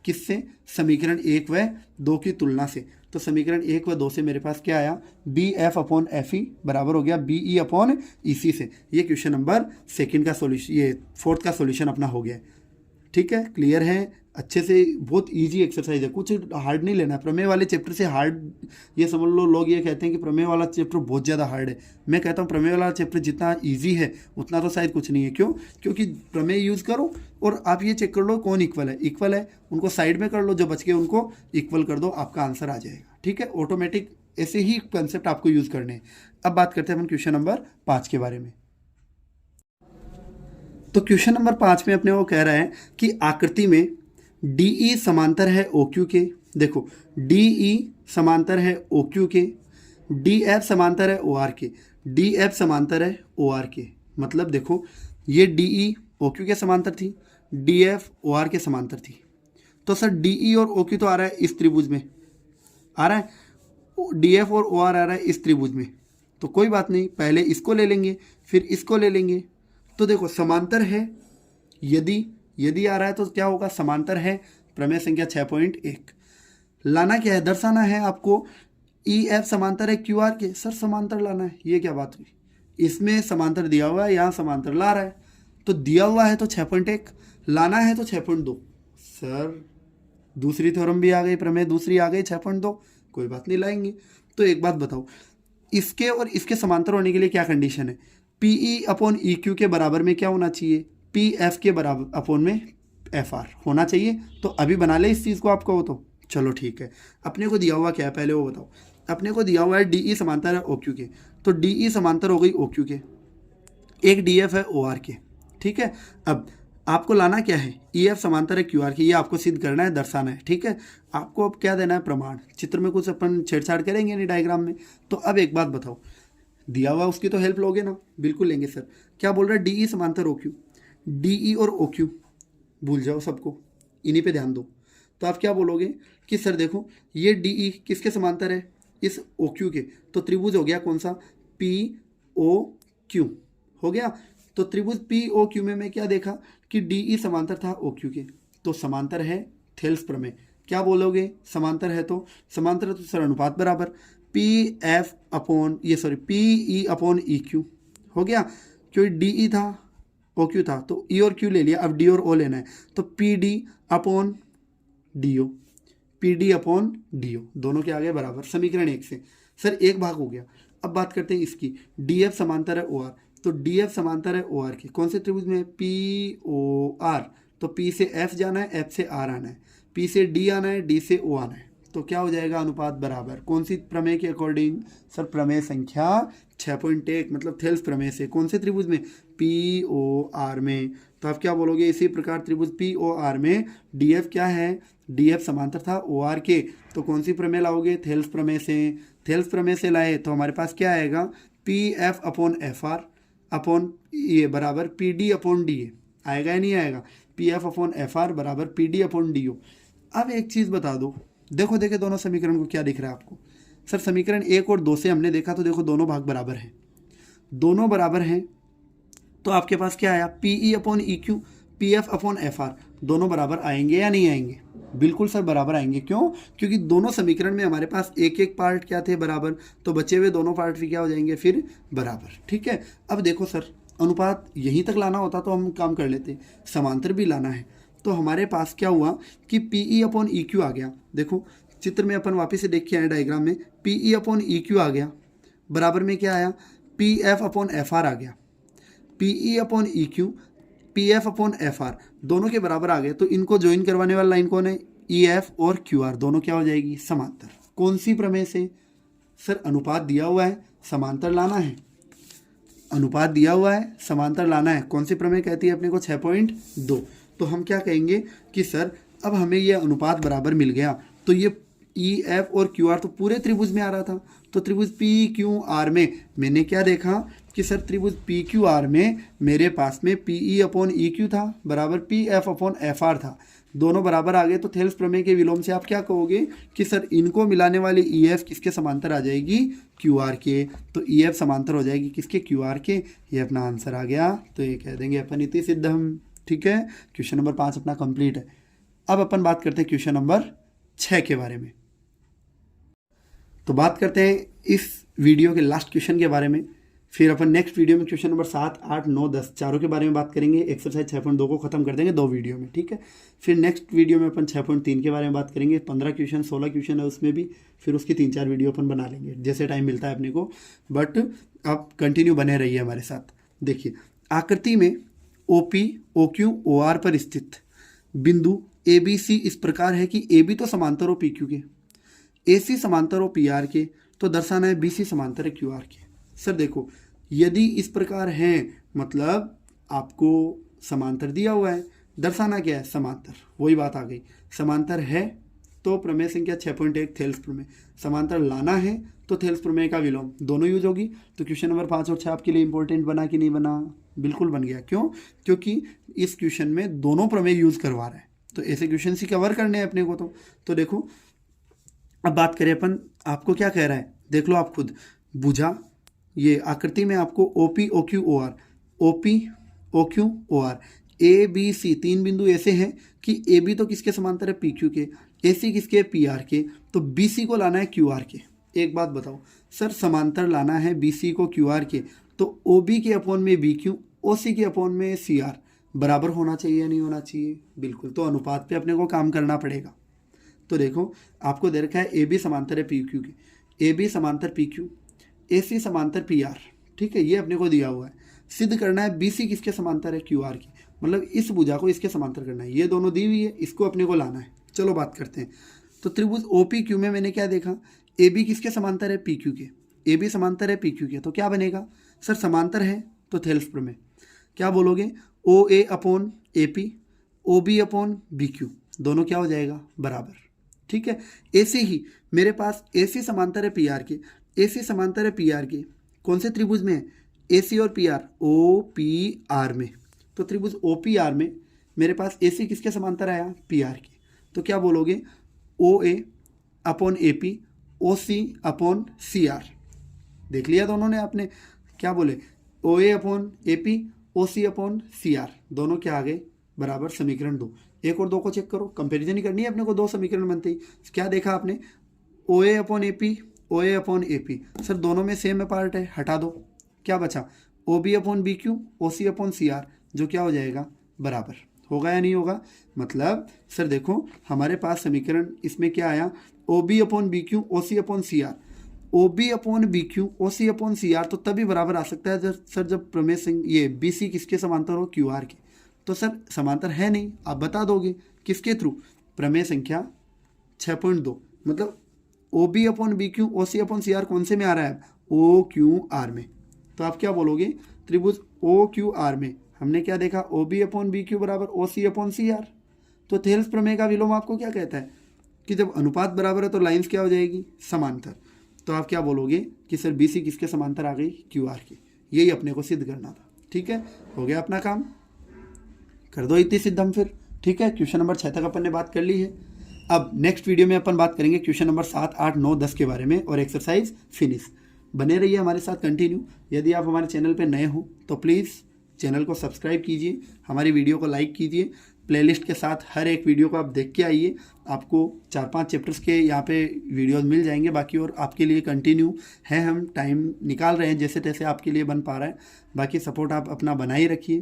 S1: किससे समीकरण 1 व 2 की तुलना से। तो समीकरण 1 व 2 से मेरे पास क्या आया B F upon F E बराबर हो गया बी ई अपॉन ई सी से। ये क्वेश्चन नंबर 2 का सॉल्यूशन, ये 4th का सॉल्यूशन अपना हो गया, ठीक है, क्लियर है। अच्छे से, बहुत इजी एक्सरसाइज है, कुछ हार्ड नहीं लेना है। प्रमेय वाले चैप्टर से हार्ड, ये समझ लो, लोग ये कहते हैं कि प्रमेय वाला चैप्टर बहुत ज़्यादा हार्ड है। मैं कहता हूँ प्रमेय वाला चैप्टर जितना इजी है उतना तो शायद कुछ नहीं है। क्यों? क्योंकि प्रमेय यूज़ करो और आप ये चेक कर लो कौन इक्वल है। इक्वल है उनको साइड में कर लो, जो बच के उनको इक्वल कर दो, आपका आंसर आ जाएगा। ठीक है, ऑटोमेटिक ऐसे ही कंसेप्ट आपको यूज़ करने हैं। अब बात करते हैं अपन क्वेश्चन नंबर 5 के बारे में। तो क्वेश्चन नंबर 5 में अपने वो कह रहा है कि आकृति में DE समांतर है OQ के। देखो, DE समांतर है OQ के, DF समांतर है OR के, DF समांतर है OR के। मतलब देखो, ये DE OQ के समांतर थी, DF OR के समांतर थी। तो सर DE और OQ तो आ रहा है इस त्रिभुज में, आ रहा है, DF और OR आ रहा है इस त्रिभुज में। तो कोई बात नहीं, पहले इसको ले लेंगे फिर इसको ले लेंगे। तो देखो समांतर है, यदि आ रहा है तो क्या होगा, समांतर है। प्रमेय संख्या 6.1 लाना क्या है, दर्शाना है आपको EF समांतर है QR के। सर समांतर लाना है, ये क्या बात हुई? इसमें समांतर दिया हुआ है, यहाँ समांतर ला रहा है, तो दिया हुआ है तो 6.1, लाना है तो 6.2। सर दूसरी थ्योरम भी आ गई, प्रमेय दूसरी आ गई 6.2, कोई बात नहीं, लाएंगे। तो एक बात बताओ, इसके और इसके समांतर होने के लिए क्या कंडीशन है? PE अपॉन EQ के बराबर में क्या होना चाहिए? PF के बराबर अपॉन में FR होना चाहिए। तो अभी बना ले इस चीज़ को आपको, हो तो चलो ठीक है। अपने को दिया हुआ क्या है पहले वो बताओ। अपने को दिया हुआ है DE समांतर है OQ के, तो DE समांतर हो गई OQ के, एक DF है OR के। ठीक है, अब आपको लाना क्या है, EF समांतर है QR की, ये आपको सिद्ध करना है, दर्शाना है। ठीक है, आपको अब क्या देना है, प्रमाण। चित्र में कुछ अपन छेड़छाड़ करेंगे नहीं डायग्राम में। तो अब एक बात बताओ, दिया हुआ उसकी तो हेल्प लोगे ना? बिल्कुल लेंगे सर। क्या बोल रहा है, DE समांतर OQ, DE और OQ भूल जाओ सबको, इन्हीं पे ध्यान दो। तो आप क्या बोलोगे कि सर देखो, ये DE किसके समांतर है, इस OQ के। तो त्रिभुज हो गया कौन सा, POQ हो गया। तो त्रिभुज POQ में मैं क्या देखा कि DE समांतर था OQ के, तो समांतर है थेल्स प्रमेय। क्या बोलोगे, समांतर है तो सर अनुपात बराबर PF upon PE upon EQ हो गया। क्योंकि DE था OQ था तो E और Q ले लिया, अब D और O लेना है, तो PD upon DO, PD upon DO दोनों के आगे बराबर, समीकरण 1 से। सर एक भाग हो गया। अब बात करते हैं इसकी, DF समांतर है OR, तो DF समांतर है OR के, कौन से त्रिभुज में, POR। तो P से F जाना है, F से R आना है, P से D आना है, D से O आना है। तो क्या हो जाएगा, अनुपात बराबर, कौन सी प्रमेय के अकॉर्डिंग? सर प्रमेय संख्या 6.1 मतलब थेल्स प्रमेय से। कौन से त्रिभुज में, POR में। तो आप क्या बोलोगे, इसी प्रकार त्रिभुज POR में DF क्या है, DF समांतर था OR के, तो कौन सी प्रमेय लाओगे, थेल्स प्रमेय से। थेल्स प्रमेय से लाए तो हमारे पास क्या आएगा, PF अपॉन FR अपॉन ये बराबर PD अपॉन DA आएगा या नहीं आएगा, PF अपॉन FR बराबर PD अपॉन DO। अब एक चीज़ बता दो, देखो दोनों समीकरण को क्या दिख रहा है आपको। सर समीकरण 1 और 2 से हमने देखा तो देखो दोनों भाग बराबर हैं, दोनों बराबर हैं। तो आपके पास क्या आया, PE upon EQ, PF upon FR दोनों बराबर आएंगे या नहीं आएंगे? बिल्कुल सर बराबर आएंगे। क्यों? क्योंकि दोनों समीकरण में हमारे पास एक एक पार्ट क्या थे, बराबर, तो बचे हुए दोनों पार्ट भी क्या हो जाएंगे, फिर बराबर। ठीक है, अब देखो सर, अनुपात यहीं तक लाना होता तो हम काम कर लेते, समांतर भी लाना है। तो हमारे पास क्या हुआ कि PE अपॉन EQ आ गया। देखो चित्र में अपन वापस से देख के आए डायग्राम में, PE अपॉन EQ आ गया, बराबर में क्या आया, PF अपॉन FR आ गया। PE upon EQ, PF upon FR दोनों के बराबर आ गए, तो इनको ज्वाइन करवाने वाला लाइन कौन है, EF और QR दोनों क्या हो जाएगी, समांतर। कौन सी प्रमेय से? सर अनुपात दिया हुआ है, समांतर लाना है, अनुपात दिया हुआ है, समांतर लाना है। कौन सी प्रमेय कहती है अपने को, 6.2। तो हम क्या कहेंगे कि सर अब हमें ये अनुपात बराबर मिल गया, तो ये EF और QR तो पूरे त्रिभुज में आ रहा था, तो त्रिभुज PQR में मैंने क्या देखा कि सर त्रिभुज PQR में मेरे पास में PE अपॉन EQ था बराबर PF अपॉन FR था, दोनों बराबर आ गए। तो थेल्स प्रमेय के विलोम से आप क्या कहोगे कि सर इनको मिलाने वाली EF किसके समांतर आ जाएगी, QR के। तो EF समांतर हो जाएगी किसके, QR के। ये अपना आंसर आ गया, तो ये कह देंगे अपन इति सिद्धम। ठीक है, क्वेश्चन नंबर 5 अपना कंप्लीट है। अब अपन बात करते हैं क्वेश्चन नंबर 6 के बारे में। तो बात करते हैं इस वीडियो के लास्ट क्वेश्चन के बारे में, फिर अपन नेक्स्ट वीडियो में क्वेश्चन नंबर 7, 8, 9, 10 चारों के बारे में बात करेंगे। एक्सरसाइज 6.2 को खत्म कर देंगे 2 वीडियो में, ठीक है। फिर नेक्स्ट वीडियो में अपन 6.3 के बारे में बात करेंगे। 15 क्वेश्चन 16 क्वेश्चन है उसमें भी, फिर उसकी 3-4 वीडियो अपन बना लेंगे जैसे टाइम मिलता है अपने को। बट आप कंटिन्यू बने रहिए हमारे साथ। देखिए, आकृति में OP, OQ, OR पर स्थित बिंदु ABC इस प्रकार है कि AB तो समांतर हो PQ के, AC समांतर हो PR के, तो दर्शाना है BC समांतर है QR के। सर देखो, यदि इस प्रकार है मतलब आपको समांतर दिया हुआ है, दर्शाना क्या है, समांतर। वही बात आ गई, समांतर है तो प्रमेय संख्या 6.1 थेल्स प्रमेय, समांतर लाना है तो थेल्स प्रमेय का विलोम, दोनों यूज होगी। तो क्वेश्चन नंबर 5 और 6 आपके लिए इंपॉर्टेंट बना कि नहीं बना? बिल्कुल बन गया। क्यों? क्योंकि इस क्वेश्चन में दोनों प्रमेय यूज करवा रहा है, तो ऐसे क्वेश्चन ही कवर करने हैं अपने को। तो देखो, अब बात करें अपन, आपको क्या कह रहा है देख लो आप खुद। भुजा, ये आकृति में आपको OP, OQ, OR, OP, OQ, OR, ABC 3 बिंदु ऐसे हैं कि AB तो किसके समांतर है, PQ के, AC किसके, PR के, तो BC को लाना है QR के। एक बात बताओ सर, समांतर लाना है BC को QR के, तो OB के अपॉन में BQ, OC के अपॉन में CR बराबर होना चाहिए या नहीं होना चाहिए? बिल्कुल। तो अनुपात पे अपने को काम करना पड़ेगा। तो देखो, आपको दे रखा है AB समांतर है PQ के, AB समांतर PQ, AC समांतर PR, ठीक है, ये अपने को दिया हुआ है। सिद्ध करना है BC किसके समांतर है, QR की, मतलब इस भुजा को इसके समांतर करना है। ये दोनों दी हुई है, इसको अपने को लाना है। चलो बात करते हैं। तो त्रिभुज OPQ में मैंने क्या देखा, AB किसके समांतर है, PQ के, AB समांतर है PQ के, तो क्या बनेगा सर, समांतर है तो थेल्स प्रमेय। क्या बोलोगे, OA upon AP, OB upon BQ, दोनों क्या हो जाएगा, बराबर, ठीक है। ऐसे ही मेरे पास AC समांतर है PR के, AC समांतर है PR के, कौन से त्रिभुज में है, AC और PR, OPR में। तो त्रिभुज OPR में मेरे पास AC किसके समांतर आया, PR के, तो क्या बोलोगे, OA upon AP, OC upon CR। देख लिया दोनों ने आपने, क्या बोले, OA upon AP, OC upon CR, दोनों क्या आ गए, बराबर। समीकरण 2, 1 और 2 को चेक करो, कंपेरिजन ही करनी है अपने को, 2 समीकरण बनते ही। क्या देखा आपने, OA upon AP, OA upon AP, sir दोनों में सेम पार्ट है, हटा दो, क्या बचा, OB upon BQ, OC upon CR, जो क्या हो जाएगा, बराबर। होगा या नहीं होगा? मतलब सर देखो, हमारे पास समीकरण इसमें क्या आया, OB upon BQ, OC upon CR, OB upon BQ, OC upon CR, तो तभी बराबर आ सकता है सर जब प्रमेय ये BC किसके समांतर हो, QR के। तो सर समांतर है नहीं, आप बता दोगे किसके थ्रू, प्रमेय संख्या 6.2, मतलब OB upon BQ, OC upon CR कौन से में आ रहा है, OQR में। तो आप क्या बोलोगे, त्रिभुज OQR में हमने क्या देखा, OB अपॉन BQ बराबर OC अपॉन CR। तो थेल्स प्रमेय का विलोम आपको क्या कहता है कि जब अनुपात बराबर है तो लाइंस क्या हो जाएगी, समांतर। तो आप क्या बोलोगे कि सर BC किसके समांतर आ गई, QR की। यही अपने को सिद्ध करना था, ठीक है। हो गया अपना काम, कर दो इतनी सिद्ध हम फिर, ठीक है। क्वेश्चन नंबर 6 तक अपन ने बात कर ली है। अब नेक्स्ट वीडियो में अपन बात करेंगे क्वेश्चन नंबर 7, 8, 9, 10 के बारे में और एक्सरसाइज फिनिश। बने रहिए हमारे साथ कंटिन्यू। यदि आप हमारे चैनल पे नए हो तो प्लीज़ चैनल को सब्सक्राइब कीजिए, हमारी वीडियो को लाइक कीजिए, प्लेलिस्ट के साथ हर एक वीडियो को आप देख के आइए। आपको 4-5 चैप्टर्स के यहाँ पे वीडियोस मिल जाएंगे बाकी, और आपके लिए कंटिन्यू है, हम टाइम निकाल रहे हैं जैसे तैसे आपके लिए बन पा रहा है। बाकी सपोर्ट आप अपना बनाए रखिए,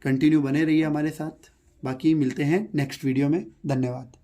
S1: कंटिन्यू बने रहिए हमारे साथ। बाकी मिलते हैं नेक्स्ट वीडियो में, धन्यवाद।